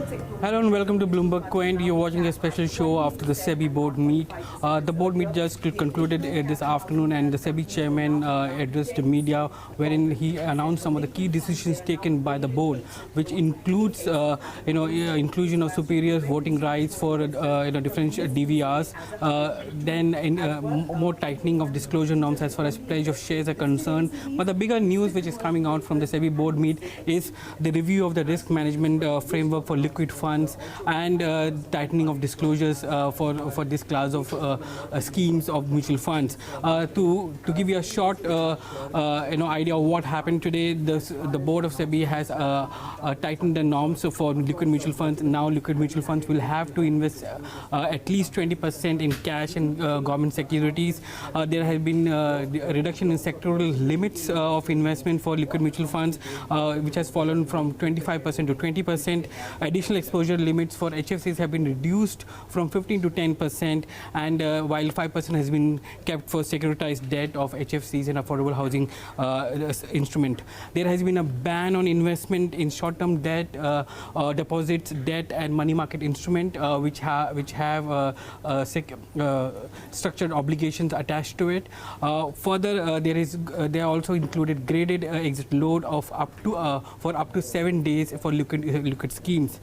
Hello and welcome to Bloomberg Quint. You're watching a special show after the SEBI board meet. The board meet just concluded this afternoon, and the SEBI chairman addressed the media, wherein he announced some of the key decisions taken by the board, which includes, inclusion of superior voting rights for different DVRs, then more tightening of disclosure norms as far as pledge of shares are concerned. But the bigger news which is coming out from the SEBI board meet is the review of the risk management framework for liquid funds and tightening of disclosures for this class of schemes of mutual funds. To give you a short idea of what happened today, the board of SEBI has tightened the norms for liquid mutual funds. Now liquid mutual funds will have to invest at least 20% in cash and government securities. There has been a reduction in sectoral limits of investment for liquid mutual funds, which has fallen from 25% to 20%. Additional exposure limits for HFCs have been reduced from 15 to 10%, and while 5% has been kept for securitized debt of HFCs and affordable housing instrument. There has been a ban on investment in short-term debt, deposits, debt, and money market instrument, which have structured obligations attached to it. Further, they are also included graded exit load of up to 7 days for liquid schemes.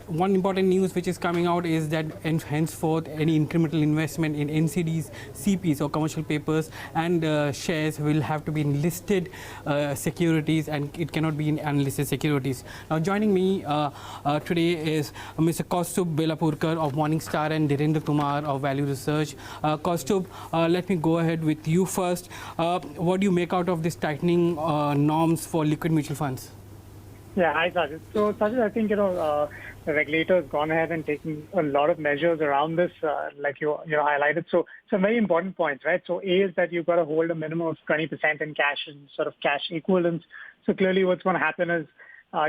One important news which is coming out is that henceforth any incremental investment in NCDs, CPs or commercial papers and shares will have to be in listed securities, and it cannot be in unlisted securities. Now joining me today is Mr. Kaustubh Belapurkar of Morningstar and Dhirendra Kumar of Value Research. Kaustubh, let me go ahead with you first. What do you make out of this tightening norms for liquid mutual funds? Yeah, hi, Sajeet. So, Sajeet, I think, the regulator has gone ahead and taken a lot of measures around this, like you highlighted. So, some very important points, right? So, A is that you've got to hold a minimum of 20% in cash and sort of cash equivalents. So, clearly what's going to happen is,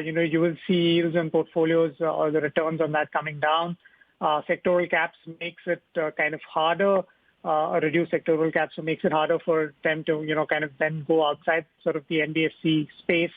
you will see yields and portfolios or the returns on that coming down. Sectoral caps makes it kind of harder. Reduced sectoral caps so makes it harder for them to, kind of then go outside sort of the NBFC space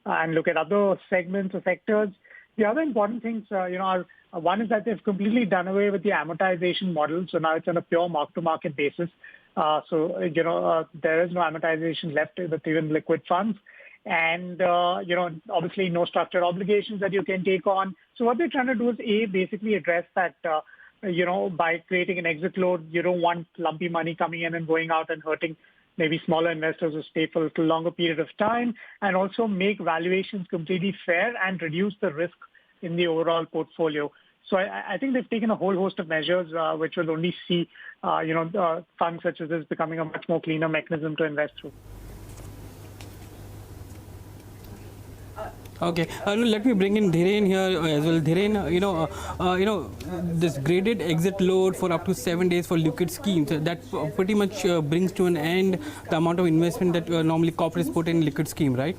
and look at other segments or sectors. The other important things, are one is that they've completely done away with the amortization model. So now it's on a pure mark-to-market basis. There is no amortization left with even liquid funds. And, obviously no structured obligations that you can take on. So what they're trying to do is, basically address that, by creating an exit load. You don't want lumpy money coming in and going out and hurting maybe smaller investors who stay for a little longer period of time, and also make valuations completely fair and reduce the risk in the overall portfolio. So I think they've taken a whole host of measures which will only see, funds such as this becoming a much more cleaner mechanism to invest through. Okay, let me bring in Dhiren here as well. Dhiren, this graded exit load for up to 7 days for liquid schemes, that pretty much brings to an end the amount of investment that normally corporates put in liquid scheme, right?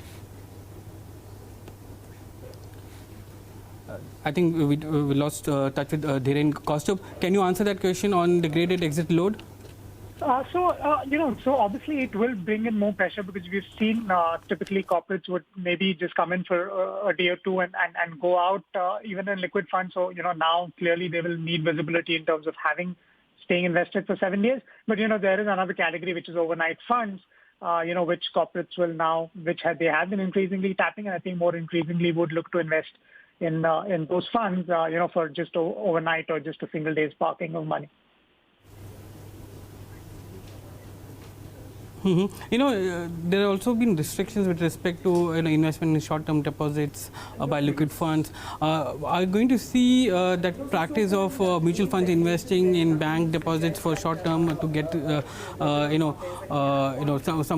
I think we lost touch with Dhiren. Kaustubh, can you answer that question on the graded exit load? So obviously it will bring in more pressure, because we've seen typically corporates would maybe just come in for a day or two and go out even in liquid funds. So, now clearly they will need visibility in terms of staying invested for 7 days. But, there is another category, which is overnight funds, which corporates will now, they have been increasingly tapping, and I think more increasingly would look to invest in those funds, for just overnight or just a single day's parking of money. There have also been restrictions with respect to investment in short-term deposits by liquid funds. Are you going to see that practice of mutual funds investing in bank deposits for short-term to get some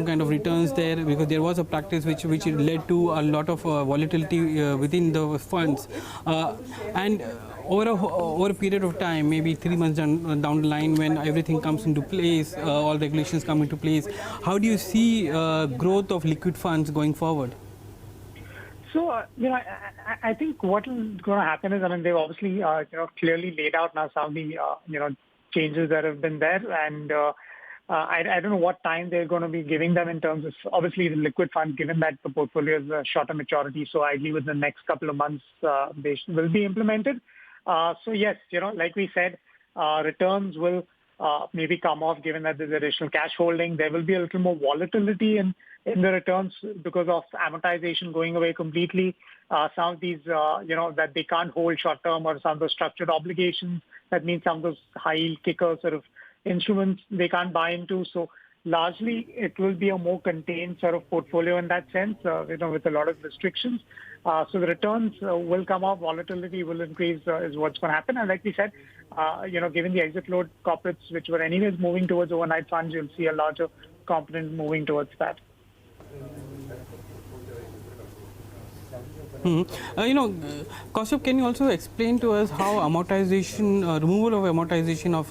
kind of returns there? Because there was a practice which led to a lot of volatility within the funds, and over a period of time, maybe 3 months down the line, when everything comes into place, all regulations come into place, how do you see growth of liquid funds going forward? So, I think what is going to happen is, they've obviously, clearly laid out now some of the, changes that have been there. And I don't know what time they're going to be giving them in terms of, obviously, the liquid funds, given that the portfolio is a shorter maturity. So ideally, within the next couple of months, they will be implemented. So yes, like we said, returns will maybe come off given that there's additional cash holding. There will be a little more volatility in the returns because of amortization going away completely. Some of these, that they can't hold short term, or some of those structured obligations. That means some of those high yield kicker sort of instruments they can't buy into. So largely, it will be a more contained sort of portfolio in that sense, with a lot of restrictions. So the returns will come off, volatility will increase is what's going to happen. And like we said, given the exit load corporates, which were anyways moving towards overnight funds, you'll see a larger component moving towards that. Kaushik, can you also explain to us how amortization, removal of amortization of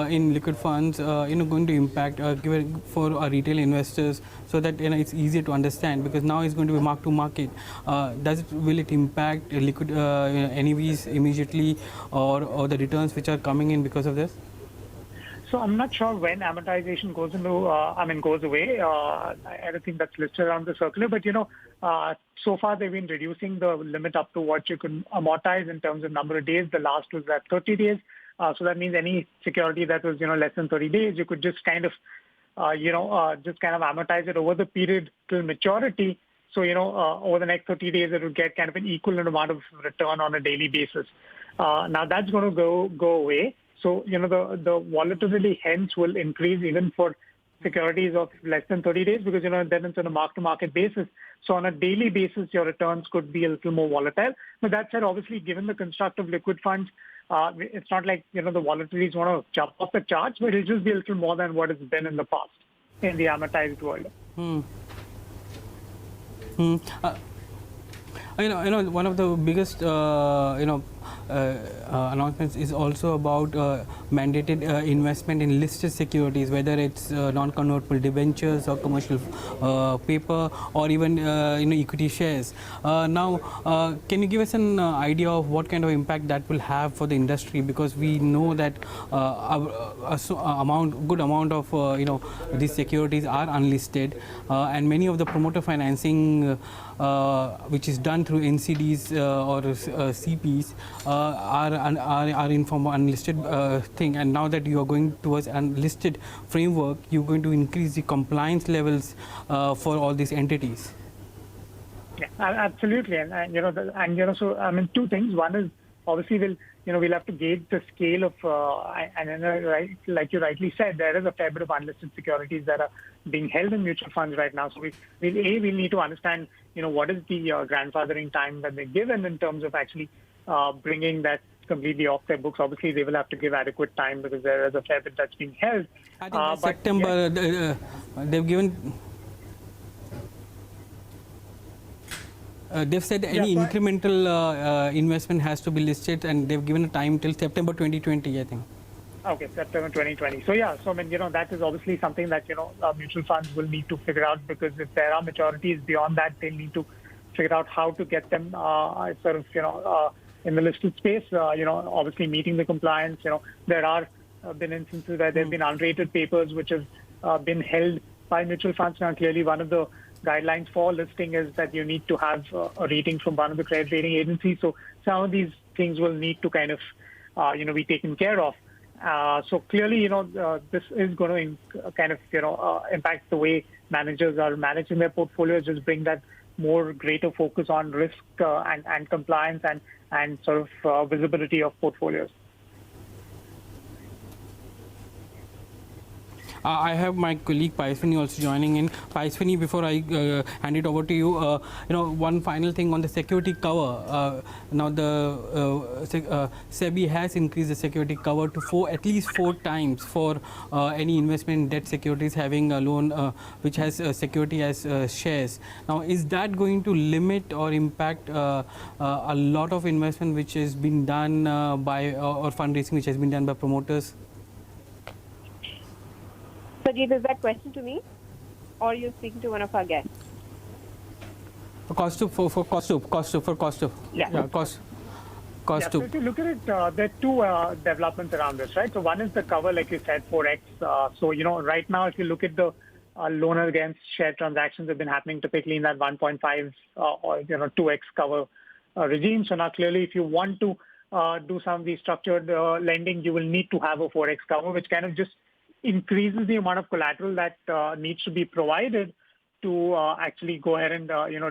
in liquid funds, going to impact for our retail investors, so that it's easier to understand, because now it's going to be mark to market. Will it impact liquid NAVs immediately, or the returns which are coming in because of this? So I'm not sure when amortization goes away. I don't think that's listed around the circular, but so far they've been reducing the limit up to what you can amortize in terms of number of days. The last was at 30 days. So that means any security that was less than 30 days, you could just kind of amortize it over the period till maturity. So over the next 30 days, it would get kind of an equivalent amount of return on a daily basis. Now that's going to go away. So, the volatility hence will increase even for securities of less than 30 days, because, then it's on a mark-to-market basis. So on a daily basis, your returns could be a little more volatile. But that said, obviously, given the construct of liquid funds, it's not like, the volatility is going to jump off the charts, but it'll just be a little more than what it's been in the past in the amortized world. One of the biggest, announcements is also about mandated investment in listed securities, whether it's non-convertible debentures or commercial paper, or even equity shares. Now, can you give us an idea of what kind of impact that will have for the industry? Because we know that good amount of these securities are unlisted, and many of the promoter financing which is done through NCDs or CPs are in form of unlisted thing. And now that you are going towards unlisted framework, you're going to increase the compliance levels for all these entities. Yeah, absolutely. So two things. One is, obviously we'll have to gauge the scale of like you rightly said, there is a fair bit of unlisted securities that are being held in mutual funds right now. So we'll need to understand what is the grandfathering time that they're given in terms of actually bringing that completely off their books. Obviously, they will have to give adequate time because there is a fair bit that's being held. I think September they've given. They've said any incremental investment has to be listed, and they've given a time till September 2020, I think. Okay, September 2020. So that is obviously something that mutual funds will need to figure out, because if there are maturities beyond that, they'll need to figure out how to get them in the listed space. Obviously meeting the compliance. There are been instances where there have been unrated papers which have been held by mutual funds. Now, clearly, one of the guidelines for listing is that you need to have a rating from one of the credit rating agencies. So some of these things will need to kind of, be taken care of. So clearly, this is going to kind of, impact the way managers are managing their portfolios, just bring that more greater focus on risk and compliance and sort of visibility of portfolios. I have my colleague Paiswini also joining in. Paiswini, before I hand it over to you, one final thing on the security cover. Now the SEBI has increased the security cover to at least 4 times for any investment in debt securities having a loan which has security as shares. Now, is that going to limit or impact a lot of investment which has been done by or fundraising which has been done by promoters? Sajeet, is that question to me, or are you speaking to one of our guests? Kaushik. Yeah. cost So if you look at it, there are two developments around this, right? So one is the cover, like you said, 4x. So, right now, if you look at the loan against share transactions have been happening typically in that 1.5 or 2x cover regime. So now clearly, if you want to do some of these structured lending, you will need to have a 4x cover, which kind of just increases the amount of collateral that needs to be provided to actually go ahead and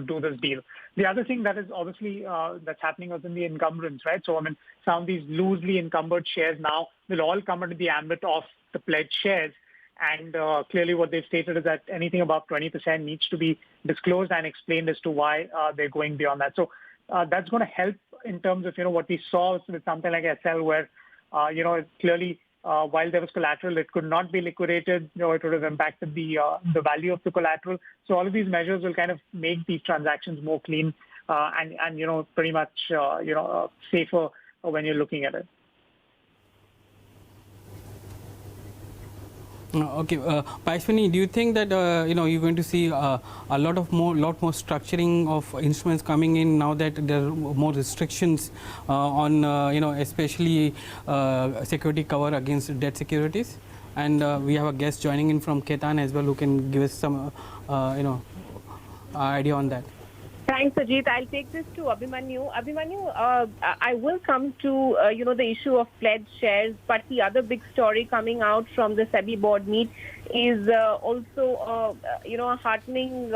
do this deal. The other thing that is obviously that's happening is in the encumbrance, right? So I mean, some of these loosely encumbered shares now will all come under the ambit of the pledged shares. And clearly what they've stated is that anything above 20% needs to be disclosed and explained as to why they're going beyond that. So that's going to help in terms of, what we saw with something like SL where, clearly while there was collateral, it could not be liquidated. It would have impacted the value of the collateral. So all of these measures will kind of make these transactions more clean and pretty much, safer when you're looking at it. Okay, Paishwani, do you think that you're going to see a lot more structuring of instruments coming in now that there are more restrictions on especially security cover against debt securities? And we have a guest joining in from Ketan as well who can give us some idea on that. Thanks, Sajeet. I'll take this to Abhimanyu. Abhimanyu, I will come to, the issue of pledged shares, but the other big story coming out from the SEBI board meet is also, a heartening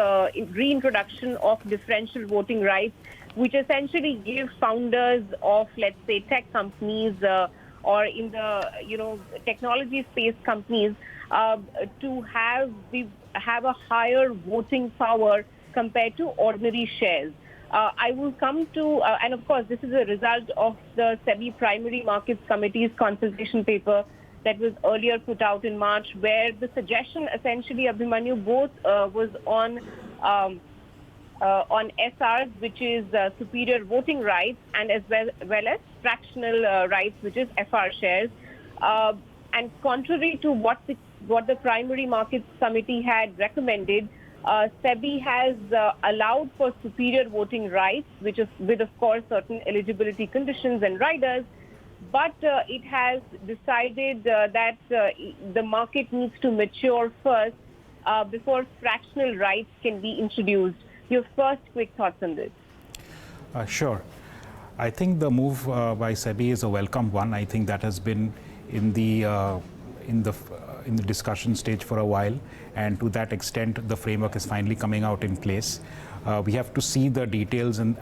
reintroduction of differential voting rights, which essentially give founders of, let's say, tech companies or in the, technology space companies to have a higher voting power compared to ordinary shares. I will come to, and of course, this is a result of the SEBI Primary Markets Committee's consultation paper that was earlier put out in March, where the suggestion essentially, Abhimanyu, both was on SRs, which is superior voting rights, and as well as fractional rights, which is FR shares. And contrary to what the Primary Markets Committee had recommended, SEBI has allowed for superior voting rights, which is with, of course, certain eligibility conditions and riders, but it has decided that the market needs to mature first before fractional rights can be introduced. Your first quick thoughts on this? Sure. I think the move by SEBI is a welcome one. I think that has been in the discussion stage for a while, and to that extent the framework is finally coming out in place. We have to see the details and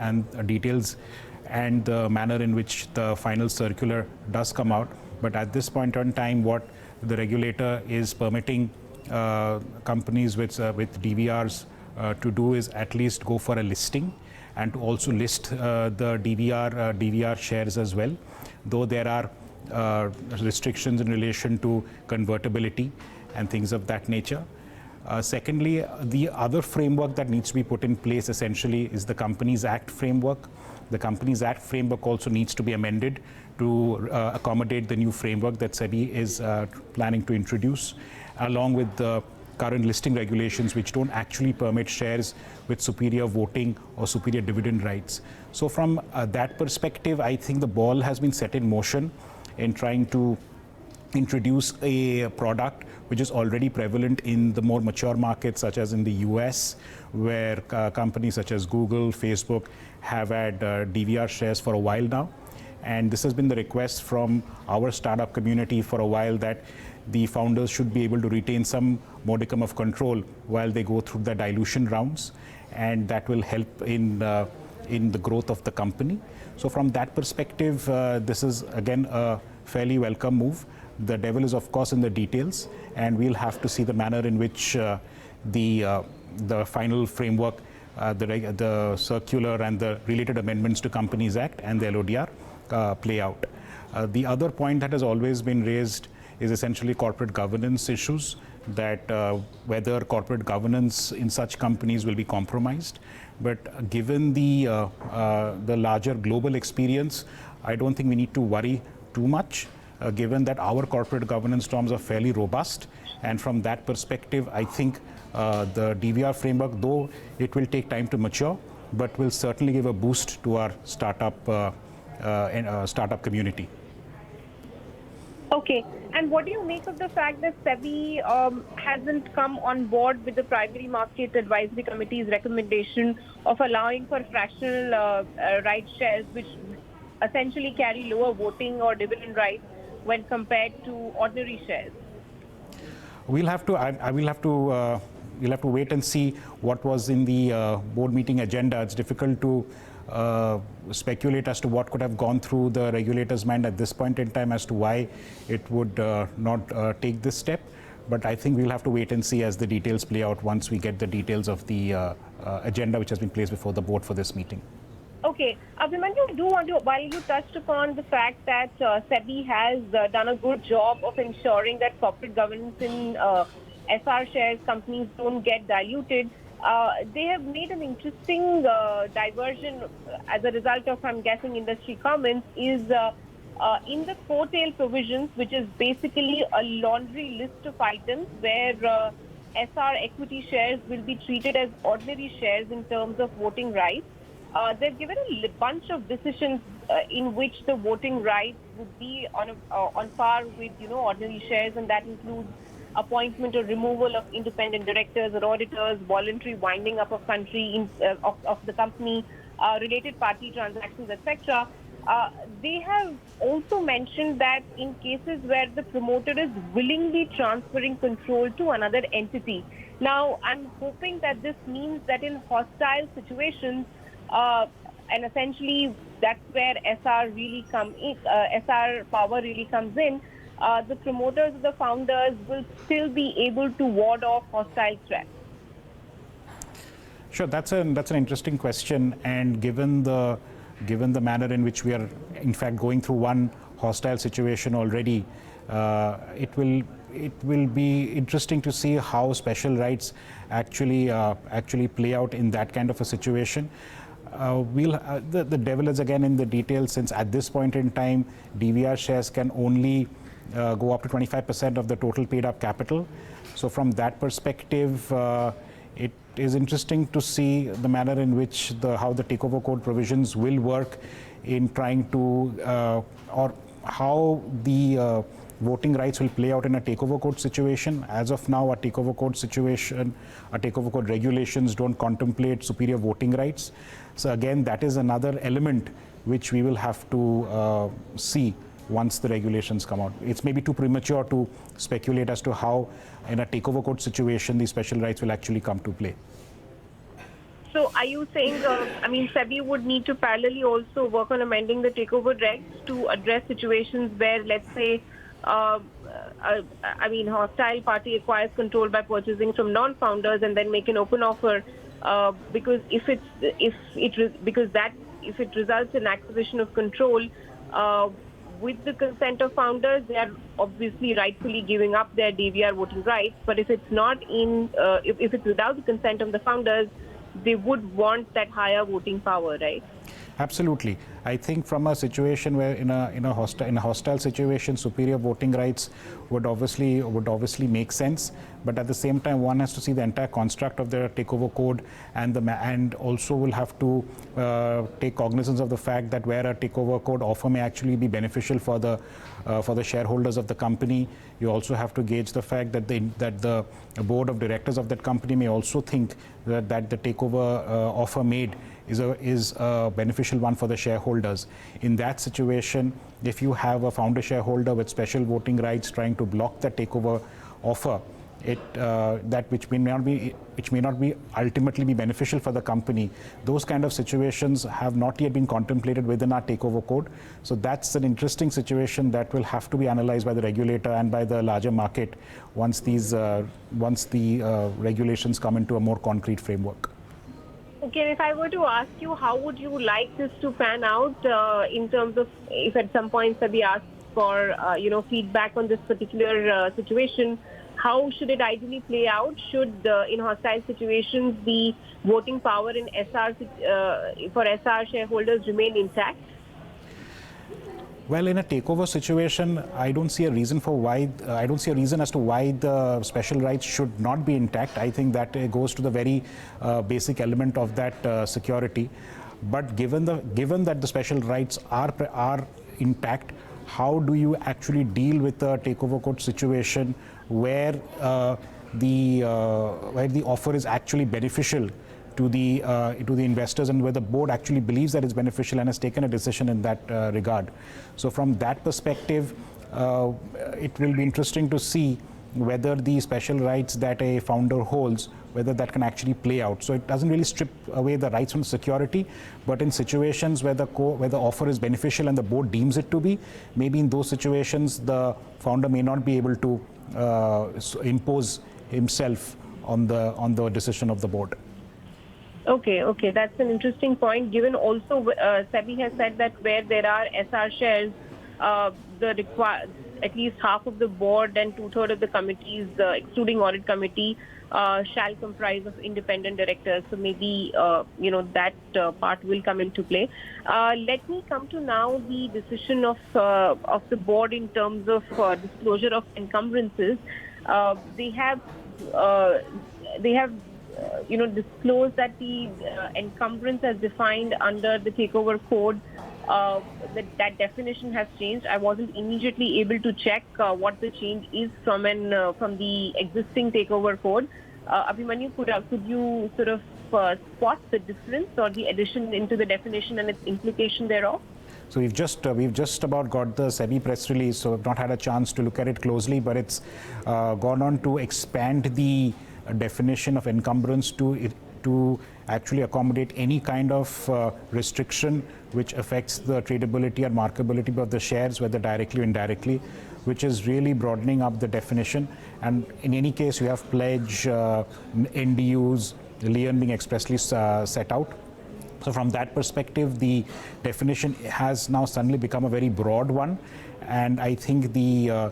the manner in which the final circular does come out, but at this point in time what the regulator is permitting companies with DVRs to do is at least go for a listing and to also list the DVR shares as well, though there are restrictions in relation to convertibility and things of that nature. Secondly, the other framework that needs to be put in place essentially is the Companies Act framework. The Companies Act framework also needs to be amended to accommodate the new framework that SEBI is planning to introduce, along with the current listing regulations, which don't actually permit shares with superior voting or superior dividend rights. So from that perspective, I think the ball has been set in motion in trying to introduce a product which is already prevalent in the more mature markets, such as in the US, where companies such as Google, Facebook have had DVR shares for a while now. And this has been the request from our startup community for a while, that the founders should be able to retain some modicum of control while they go through the dilution rounds, and that will help in the growth of the company. So from that perspective, this is again a fairly welcome move. The devil is of course in the details, and we'll have to see the manner in which the final framework, the circular and the related amendments to Companies Act and the LODR play out. The other point that has always been raised is essentially corporate governance issues, that whether corporate governance in such companies will be compromised. But given the larger global experience, I don't think we need to worry too much, given that our corporate governance norms are fairly robust. And from that perspective, I think the DVR framework, though it will take time to mature, but will certainly give a boost to our startup startup community. Okay. And what do you make of the fact that SEBI hasn't come on board with the Primary Market Advisory Committee's recommendation of allowing for fractional right shares, which essentially carry lower voting or dividend rights when compared to ordinary shares? We'll have to. I will have to. We'll have to wait and see what was in the board meeting agenda. It's difficult to speculate as to what could have gone through the regulator's mind at this point in time as to why it would not take this step. But I think we'll have to wait and see as the details play out once we get the details of the agenda which has been placed before the board for this meeting. Okay. Abhimanyu, I do want to, while you touched upon the fact that SEBI has done a good job of ensuring that corporate governance in SR shares companies don't get diluted, they have made an interesting diversion as a result of, I'm guessing, industry comments, is in the four-tail provisions, which is basically a laundry list of items where SR equity shares will be treated as ordinary shares in terms of voting rights. They've given a bunch of decisions in which the voting rights would be on par with, ordinary shares, and that includes appointment or removal of independent directors or auditors, voluntary winding up of the company, related party transactions, etc. They have also mentioned that in cases where the promoter is willingly transferring control to another entity. Now, I'm hoping that this means that in hostile situations, and essentially that's where SR power really comes in, the promoters or the founders will still be able to ward off hostile threats. Sure, that's an interesting question, and given the manner in which we are in fact going through one hostile situation already, it will be interesting to see how special rights actually play out in that kind of a situation. The devil is again in the details, since at this point in time DVR shares can only go up to 25% of the total paid up capital. So from that perspective, it is interesting to see the manner in which how the takeover code provisions will work in trying to or how the voting rights will play out in a takeover code situation. As of now, a takeover code regulations don't contemplate superior voting rights. So again, that is another element which we will have to see once the regulations come out. It's maybe too premature to speculate as to how in a takeover code situation these special rights will actually come to play. So are you saying, SEBI would need to parallelly also work on amending the takeover regs to address situations where, let's say, hostile party acquires control by purchasing from non-founders and then make an open offer, because if it results in acquisition of control with the consent of founders, they are obviously rightfully giving up their DVR voting rights. But if it's not if it's without the consent of the founders, they would want that higher voting power, right? Absolutely. I think from a situation where in a hostile situation, superior voting rights would obviously make sense. But at the same time, one has to see the entire construct of the takeover code, and also will have to take cognizance of the fact that where a takeover code offer may actually be beneficial for the shareholders of the company. You also have to gauge the fact that the board of directors of that company may also think that the takeover offer made is a beneficial one for the shareholders. In that situation, if you have a founder shareholder with special voting rights trying to block the takeover offer, which may not be ultimately be beneficial for the company, those kind of situations have not yet been contemplated within our takeover code. So that's an interesting situation that will have to be analyzed by the regulator and by the larger market once the regulations come into a more concrete framework. Okay, if I were to ask you, how would you like this to pan out in terms of if at some point SEBI asks for feedback on this particular situation? How should it ideally play out? Should in hostile situations the voting power in for SR shareholders remain intact? Well, in a takeover situation, I don't see a reason as to why the special rights should not be intact. I think that goes to the very basic element of that security. But given that the special rights are intact, how do you actually deal with a takeover court situation where the offer is actually beneficial to the investors, and where the board actually believes that it's beneficial and has taken a decision in that regard? So from that perspective, it will be interesting to see whether the special rights that a founder holds, whether that can actually play out. So it doesn't really strip away the rights from security, but in situations where the offer is beneficial and the board deems it to be, maybe in those situations the founder may not be able to impose himself on the decision of the board. Okay, that's an interesting point. Given also SEBI has said that where there are SR shares, at least half of the board and 2/3 of the committees, excluding audit committee, shall comprise of independent directors. So maybe that part will come into play. Let me come to now the decision of the board in terms of disclosure of encumbrances. They have disclosed that the encumbrance as defined under the takeover code, that definition has changed. I wasn't immediately able to check what the change is from the existing takeover code. Abhimanyu, could you sort of spot the difference or the addition into the definition and its implication thereof? So we've just about got the SEBI press release, so I've not had a chance to look at it closely, but it's gone on to expand the definition of encumbrance to actually accommodate any kind of restriction which affects the tradability or markability of the shares, whether directly or indirectly, which is really broadening up the definition. And in any case, you have pledge, NDUs, lien being expressly set out. So from that perspective, the definition has now suddenly become a very broad one, and I think the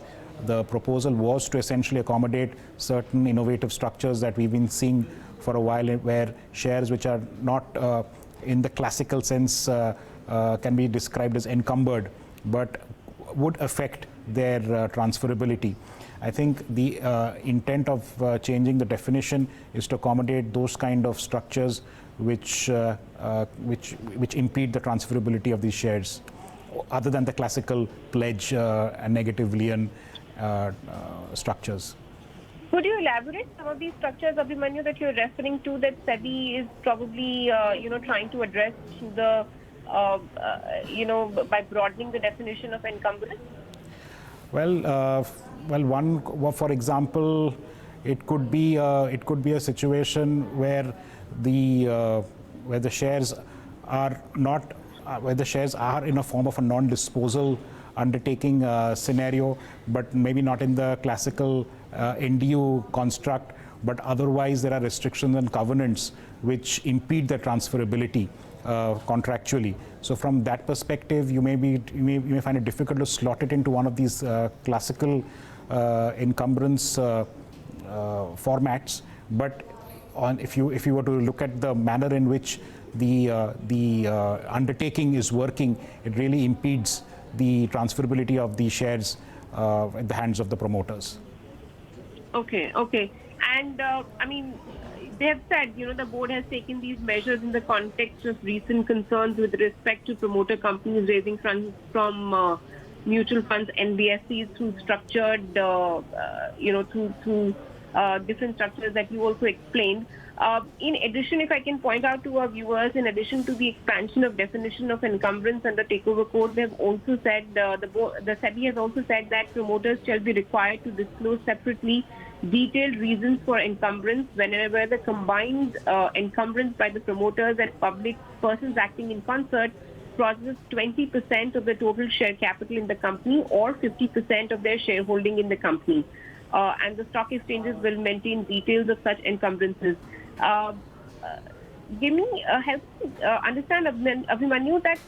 proposal was to essentially accommodate certain innovative structures that we've been seeing for a while, where shares which are not in the classical sense can be described as encumbered, but would affect their transferability. I think the intent of changing the definition is to accommodate those kind of structures which impede the transferability of these shares, other than the classical pledge and negative lien structures. Could you elaborate some of these structures, Abhimanyu, that you're referring to, that SEBI is probably trying to address the by broadening the definition of encumbrance? Well, one, for example, it could be a situation where the shares are not where the shares are in a form of a non-disposal undertaking scenario, but maybe not in the classical NDU construct, but otherwise there are restrictions and covenants which impede the transferability contractually. So from that perspective, you may find it difficult to slot it into one of these classical encumbrance formats. But if you were to look at the manner in which the undertaking is working, it really impedes the transferability of the shares in the hands of the promoters. Okay. And they have said, the board has taken these measures in the context of recent concerns with respect to promoter companies raising funds from mutual funds, NBFCs, through structured, through different structures that you also explained. In addition, if I can point out to our viewers, in addition to the expansion of definition of encumbrance under takeover code, they have also said, the SEBI has also said that promoters shall be required to disclose separately detailed reasons for encumbrance whenever the combined encumbrance by the promoters and public persons acting in concert crosses 20% of the total share capital in the company or 50% of their shareholding in the company. And the stock exchanges will maintain details of such encumbrances. Help me understand, Abhimanyu, that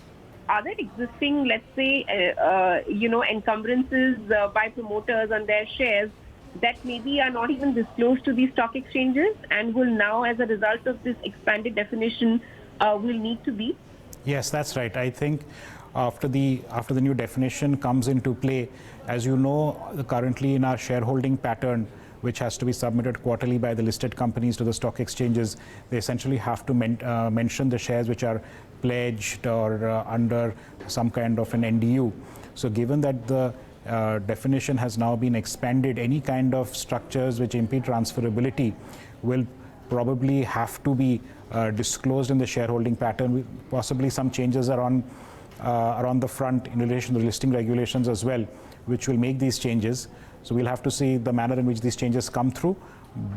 are there existing, let's say, encumbrances by promoters on their shares that maybe are not even disclosed to these stock exchanges and will now, as a result of this expanded definition, will need to be? Yes, that's right. I think after the new definition comes into play, as you know, currently in our shareholding pattern, which has to be submitted quarterly by the listed companies to the stock exchanges. They essentially have to mention the shares which are pledged or under some kind of an NDU. So given that the definition has now been expanded, any kind of structures which impede transferability will probably have to be disclosed in the shareholding pattern. Possibly some changes are on the front in relation to the listing regulations as well, which will make these changes. So we'll have to see the manner in which these changes come through.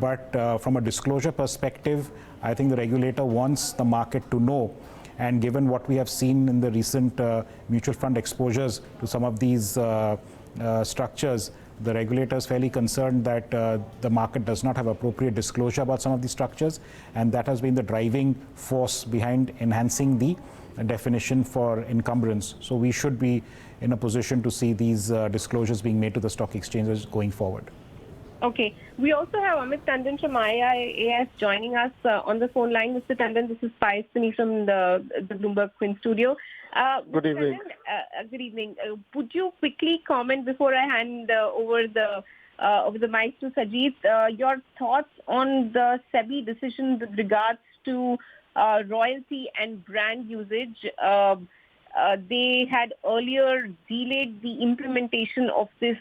But from a disclosure perspective, I think the regulator wants the market to know. And given what we have seen in the recent mutual fund exposures to some of these structures, the regulator is fairly concerned that the market does not have appropriate disclosure about some of these structures, and that has been the driving force behind enhancing the definition for encumbrance. So we should be in a position to see these disclosures being made to the stock exchanges going forward. Okay. We also have Amit Tandon from IIAS joining us on the phone line. Mr. Tandon, this is Payal Spini from the Bloomberg Quint studio. Good evening. Good evening. Would you quickly comment before I hand over the mic to Sajeet, your thoughts on the SEBI decision with regards to royalty and brand usage? They had earlier delayed the implementation of this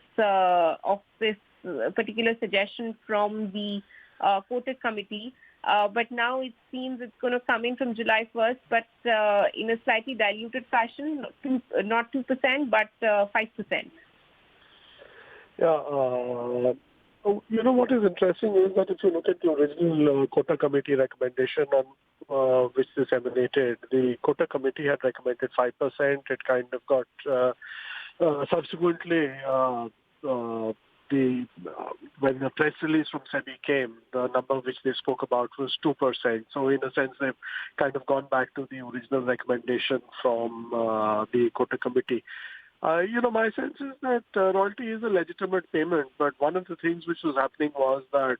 particular suggestion from the Kotak committee. But now it seems it's going to come in from July 1st, but in a slightly diluted fashion, not 2%, but 5%. Yeah. What is interesting is that if you look at the original Kotak committee recommendation on which this emanated, the Kotak committee had recommended 5%. It kind of got subsequently when the press release from SEBI came, the number which they spoke about was 2%. So in a sense, they've kind of gone back to the original recommendation from the Kotak committee. My sense is that royalty is a legitimate payment, but one of the things which was happening was that,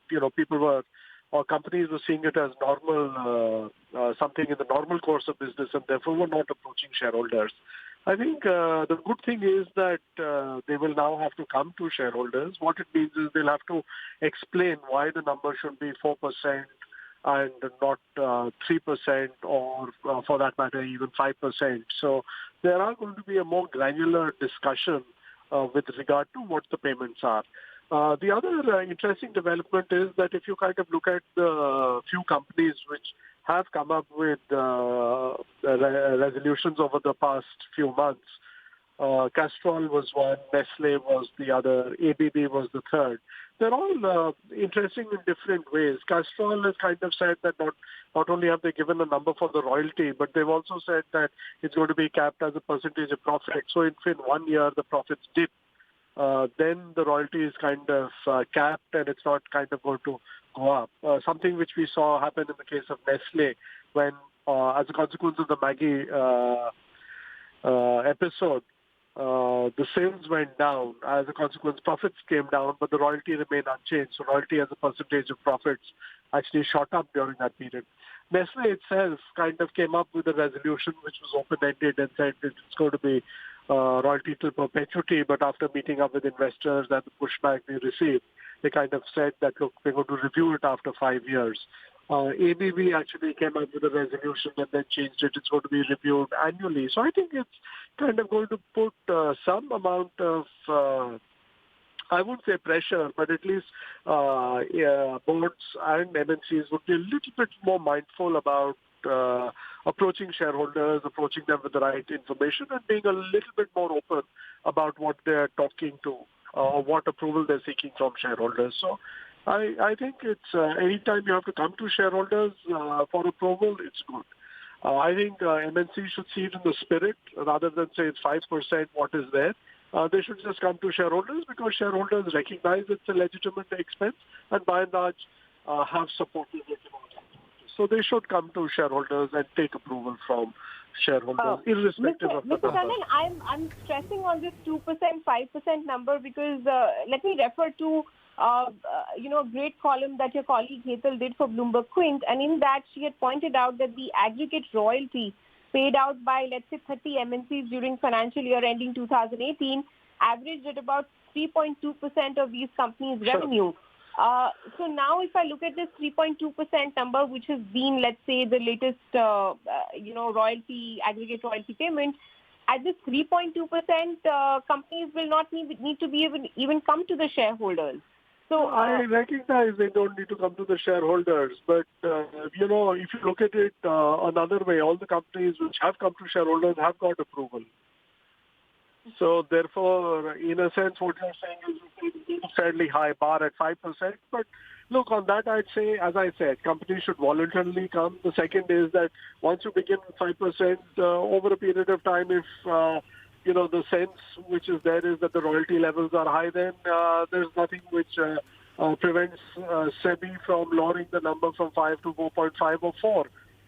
companies were seeing it as normal, something in the normal course of business, and therefore were not approaching shareholders. I think the good thing is that they will now have to come to shareholders. What it means is they'll have to explain why the number should be 4% and not 3% or, for that matter, even 5%. So there are going to be a more granular discussion with regard to what the payments are. The other interesting development is that if you kind of look at the few companies which have come up with resolutions over the past few months, Castrol was one, Nestle was the other, ABB was the third. They're all interesting in different ways. Castrol has kind of said that not only have they given a number for the royalty, but they've also said that it's going to be capped as a percentage of profit. So if in 1 year the profits dip, then the royalty is kind of capped and it's not kind of going to go up. Something which we saw happen in the case of Nestle when, as a consequence of the Maggie episode, the sales went down. As a consequence, profits came down, but the royalty remained unchanged. So royalty as a percentage of profits actually shot up during that period. Nestle itself kind of came up with a resolution which was open-ended and said that it's going to be royalty till perpetuity, but after meeting up with investors and the pushback they received, they kind of said that, look, we're going to review it after 5 years. ABB actually came up with a resolution and then changed it. It's going to be reviewed annually. So I think it's kind of going to put some amount of, I wouldn't say pressure, but at least boards and MNCs would be a little bit more mindful about approaching shareholders, approaching them with the right information, and being a little bit more open about what they're talking to or what approval they're seeking from shareholders. So I think it's anytime you have to come to shareholders for approval, it's good. I think MNC should see it in the spirit rather than say it's 5% what is there. They should just come to shareholders because shareholders recognize it's a legitimate expense and by and large have supported it. So they should come to shareholders and take approval from shareholders, irrespective of the Mr. number. Tandon, I'm stressing on this 2%, 5% number because let me refer to a great column that your colleague Hetal did for Bloomberg Quint, and in that she had pointed out that the aggregate royalty paid out by, let's say, 30 MNCs during financial year ending 2018 averaged at about 3.2% of these companies' revenue. So now if I look at this 3.2% number, which has been, let's say, the latest, aggregate royalty payment, at this 3.2%, companies will not need to be even come to the shareholders. So I recognize they don't need to come to the shareholders, but if you look at it another way, all the companies which have come to shareholders have got approval. So therefore, in a sense, what you're saying is a fairly high bar at 5%. But look, on that, I'd say, as I said, companies should voluntarily come. The second is that once you begin with 5%, over a period of time, if the sense which is there is that the royalty levels are high, then there's nothing which prevents SEBI from lowering the number from 5 to 4.5 or 4.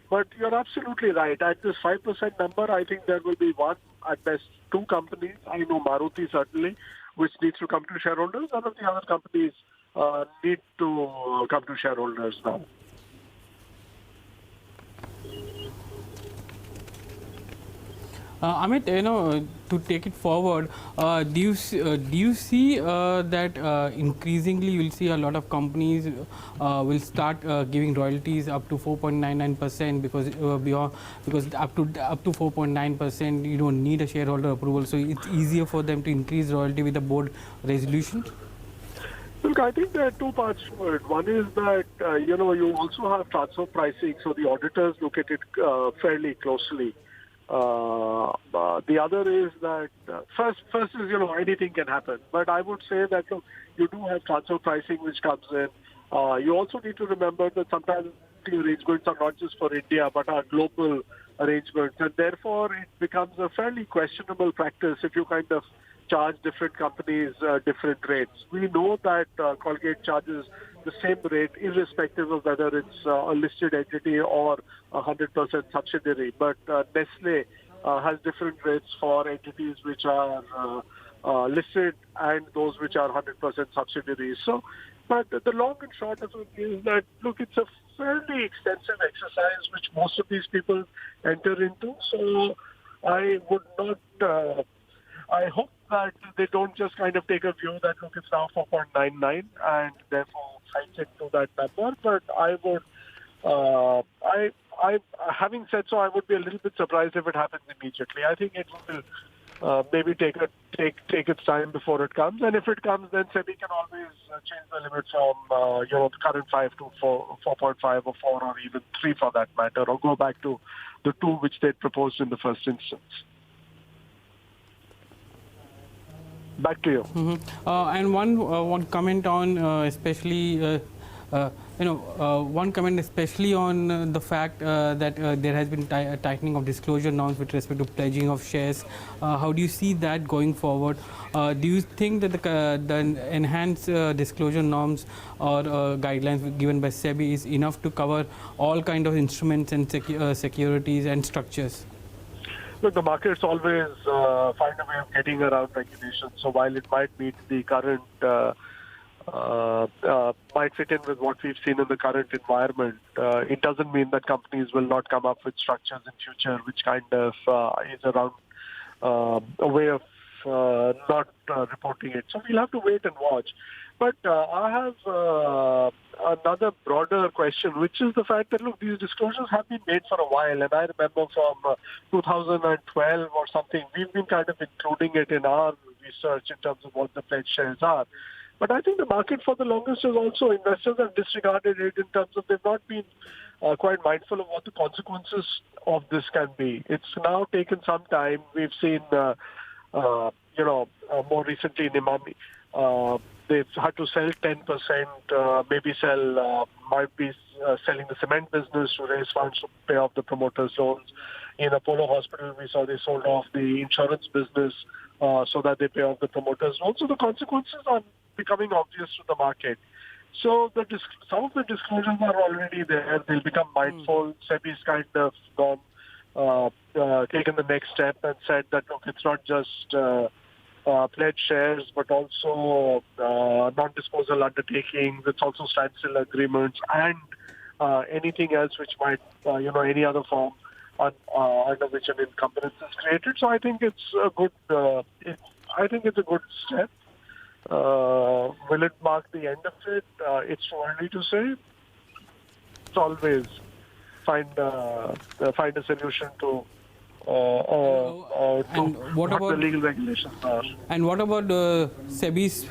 But you're absolutely right. At this 5% number, I think there will be one, at best, two companies. I know Maruti certainly, which needs to come to shareholders. None of the other companies need to come to shareholders now. Amit, to take it forward, do you see that increasingly you'll see a lot of companies will start giving royalties up to 4.99% because up to 4.9% you don't need a shareholder approval, so it's easier for them to increase royalty with the board resolution? Look, I think there are two parts to it. One is that, you also have transfer pricing, so the auditors look at it fairly closely. The other is that first is anything can happen, but I would say that look, you do have transfer pricing which comes in. You also need to remember that sometimes the arrangements are not just for India but are global arrangements, and therefore it becomes a fairly questionable practice if you kind of charge different companies different rates. We know that Colgate charges the same rate irrespective of whether it's a listed entity or a 100% subsidiary. But Nestle has different rates for entities which are listed and those which are 100% subsidiaries. So, but the long and short of it is that, look, it's a fairly extensive exercise which most of these people enter into. So I would not... I hope that they don't just kind of take a view that, look, it's now 4.99 and therefore fight it to that number. But I would, having said so, I would be a little bit surprised if it happens immediately. I think it will maybe take its time before it comes. And if it comes, then SEBI can always change the limit from, the current 5 to 4.5 or 4 or even 3 for that matter, or go back to the 2 which they proposed in the first instance. Back to you. Mm-hmm. And one comment on especially one comment especially on the fact that there has been tightening of disclosure norms with respect to pledging of shares. How do you see that going forward? Do you think that the enhanced disclosure norms or guidelines given by SEBI is enough to cover all kind of instruments and securities and structures? Look, the markets always find a way of getting around regulation. So while it might meet the current, might fit in with what we've seen in the current environment, it doesn't mean that companies will not come up with structures in future which kind of is around a way of not reporting it. So we'll have to wait and watch. But I have another broader question, which is the fact that, look, these disclosures have been made for a while. And I remember from 2012 or something, we've been kind of including it in our research in terms of what the pledge shares are. But I think the market for the longest is also investors have disregarded it in terms of they've not been quite mindful of what the consequences of this can be. It's now taken some time. We've seen, more recently in Imami, they've had to sell 10%, might be selling the cement business to raise funds to pay off the promoters' loans. In Apollo Hospital, we saw they sold off the insurance business so that they pay off the promoters' loans. So the consequences are becoming obvious to the market. So some of the disclosures are already there. They'll become mindful. SEBI's kind of taken the next step and said that, look, it's not just pledge shares, but also non-disposal undertakings. It's also standstill agreements and anything else which might, any other form under which an encumbrance is created. So I think it's a good. I think it's a good step. Will it mark the end of it? It's too early to say. It's always find a solution to and what what about the legal regulations are. and what about SEBI's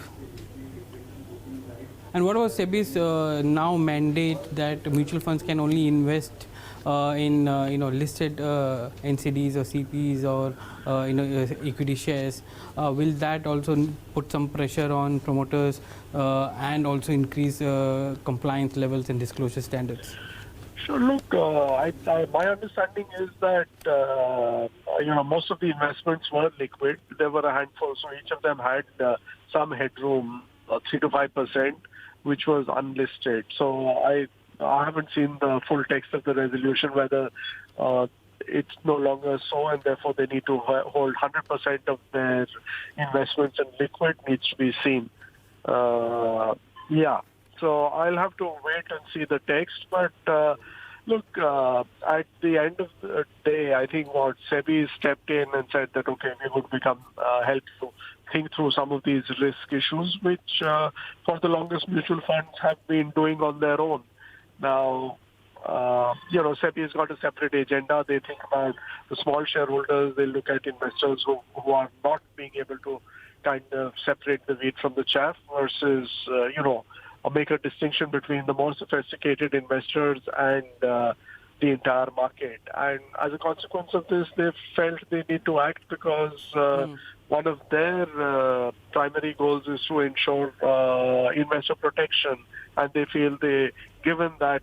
now mandate that mutual funds can only invest in listed NCDs or CPs or equity shares? Will that also put some pressure on promoters and also increase compliance levels and disclosure standards? Sure. Look, my understanding is that most of the investments were liquid. There were a handful, so each of them had some headroom, 3 to 5%, which was unlisted. So I haven't seen the full text of the resolution whether it's no longer so, and therefore they need to hold 100% of their investments in liquid needs to be seen. Yeah. So I'll have to wait and see the text. But look, at the end of the day, I think what SEBI stepped in and said that, okay, we would become help to think through some of these risk issues, which for the longest mutual funds have been doing on their own. Now, SEBI has got a separate agenda. They think about the small shareholders. They look at investors who are not being able to kind of separate the wheat from the chaff versus, make a distinction between the more sophisticated investors and the entire market. And as a consequence of this, they felt they need to act because one of their primary goals is to ensure investor protection. And they feel given that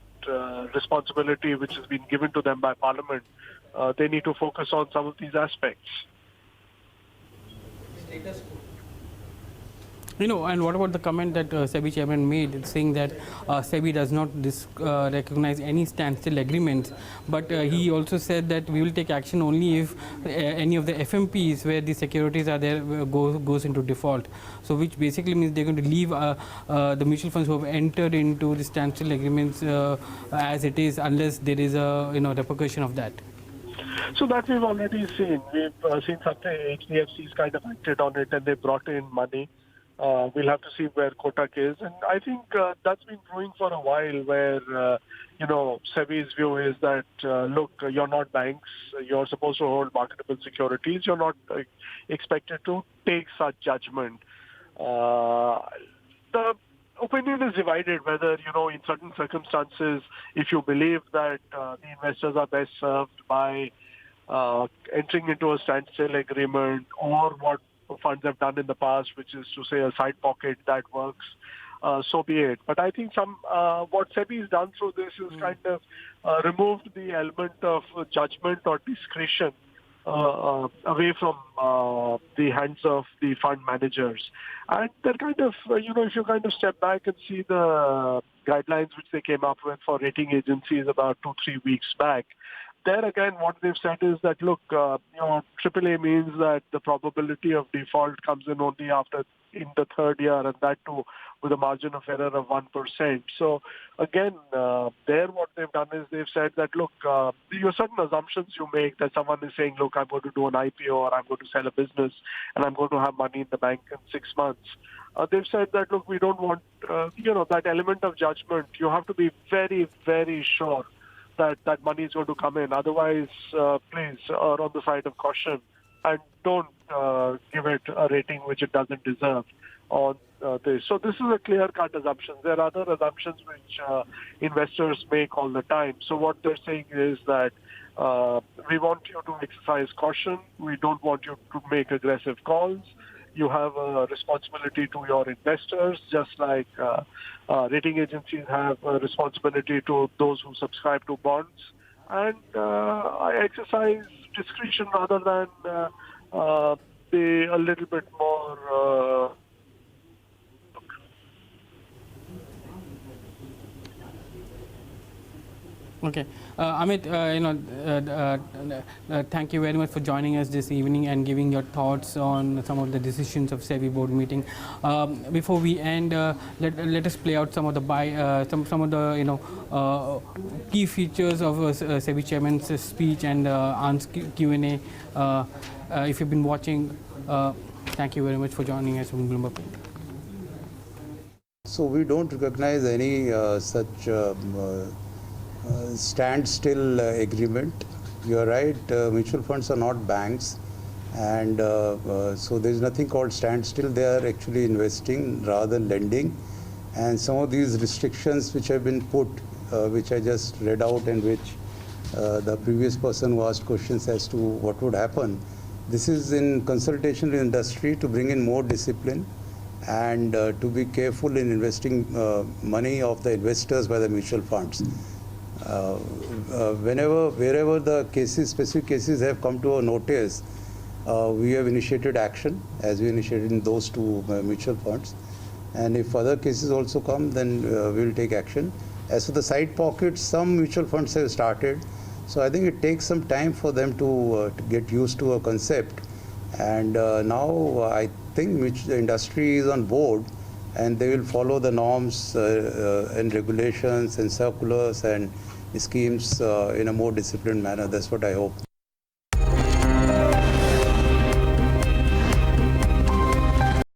responsibility which has been given to them by Parliament, they need to focus on some of these aspects. And what about the comment that SEBI chairman made, saying that SEBI does not recognize any standstill agreements, but he also said that we will take action only if any of the FMPs where the securities are there goes into default. So which basically means they're going to leave the mutual funds who have entered into the standstill agreements as it is, unless there is a repercussion of that. So that we've already seen. We've seen something. HDFC's kind of acted on it, and they brought in money. We'll have to see where Kotak is. And I think that's been brewing for a while where, SEBI's view is that, look, you're not banks. You're supposed to hold marketable securities. You're not expected to take such judgment. The opinion is divided whether, in certain circumstances, if you believe that the investors are best served by entering into a standstill agreement or what funds have done in the past, which is to say a side pocket that works, so be it. But I think what SEBI has done through this is kind of removed the element of judgment or discretion away from the hands of the fund managers. And they're kind of, if you kind of step back and see the guidelines which they came up with for rating agencies about 2-3 weeks back, there again, what they've said is that, look, AAA means that the probability of default comes in only in the third year, and that too with a margin of error of 1%. So again, what they've done is they've said that, look, there are certain assumptions you make that someone is saying, look, I'm going to do an IPO or I'm going to sell a business and I'm going to have money in the bank in 6 months. They've said that, look, we don't want, that element of judgment. You have to be very, very sure that money is going to come in. Otherwise, please err on the side of caution and don't give it a rating which it doesn't deserve on this. So this is a clear-cut assumption. There are other assumptions which investors make all the time. So what they're saying is that we want you to exercise caution. We don't want you to make aggressive calls. You have a responsibility to your investors, just like rating agencies have a responsibility to those who subscribe to bonds. And I exercise discretion rather than be a little bit more... Okay, Amit, thank you very much for joining us this evening and giving your thoughts on some of the decisions of SEBI board meeting. Before we end, let us play out some of the some of the key features of SEBI chairman's speech and answer Q&A. If you've been watching, thank you very much for joining us on Bloomberg. So we don't recognize any such standstill agreement. You are right, mutual funds are not banks, and so there is nothing called standstill. They are actually investing rather than lending, and some of these restrictions which have been put, which I just read out, and which the previous person who asked questions as to what would happen, this is in consultation with industry to bring in more discipline and to be careful in investing money of the investors by the mutual funds. Wherever the cases, specific cases have come to our notice, we have initiated action, as we initiated in those two mutual funds. And if other cases also come, then we will take action. As for the side pockets, some mutual funds have started. So I think it takes some time for them to get used to a concept. And now I think the industry is on board, and they will follow the norms and regulations and circulars and schemes in a more disciplined manner. That's what I hope.